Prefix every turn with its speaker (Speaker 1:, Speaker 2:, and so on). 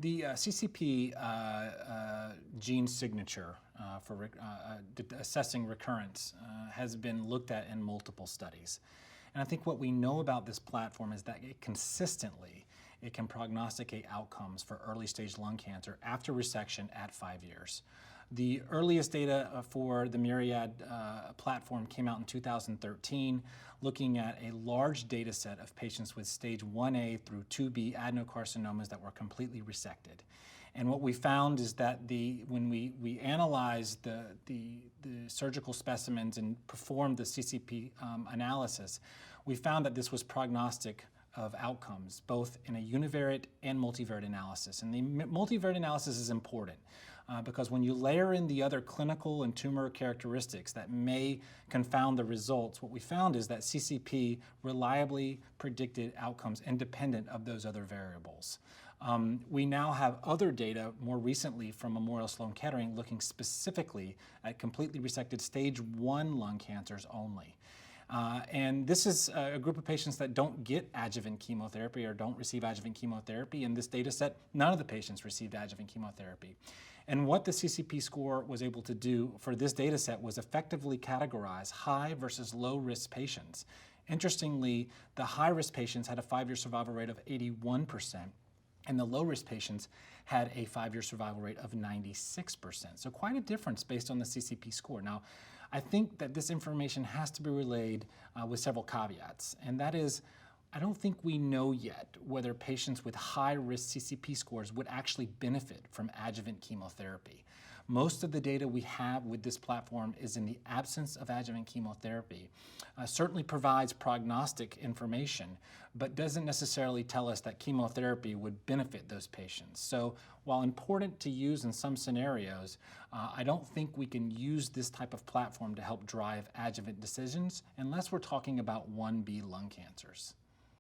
Speaker 1: The CCP gene signature for assessing recurrence has been looked at in multiple studies. And I think what we know about this platform is that it can prognosticate outcomes for early stage lung cancer after resection at 5 years. The earliest data for the Myriad platform came out in 2013, looking at a large data set of patients with stage 1A through 2B adenocarcinomas that were completely resected. And what we found is that when we analyzed the surgical specimens and performed the CCP analysis, we found that this was prognostic of outcomes, both in a univariate and multivariate analysis. And the multivariate analysis is important because when you layer in the other clinical and tumor characteristics that may confound the results, what we found is that CCP reliably predicted outcomes independent of those other variables. We now have other data more recently from Memorial Sloan Kettering looking specifically at completely resected stage 1 lung cancers only. And this is a group of patients that don't get adjuvant chemotherapy or don't receive adjuvant chemotherapy. In this data set, none of the patients received adjuvant chemotherapy. And what the CCP score was able to do for this data set was effectively categorize high versus low risk patients. Interestingly, the high risk patients had a 5-year survival rate of 81%. And the low-risk patients had a 5-year survival rate of 96%. So quite a difference based on the CCP score. Now, I think that this information has to be relayed with several caveats. And that is, I don't think we know yet whether patients with high-risk CCP scores would actually benefit from adjuvant chemotherapy. Most of the data we have with this platform is in the absence of adjuvant chemotherapy. Certainly provides prognostic information, but doesn't necessarily tell us that chemotherapy would benefit those patients. So while important to use in some scenarios, I don't think we can use this type of platform to help drive adjuvant decisions unless we're talking about 1B lung cancers.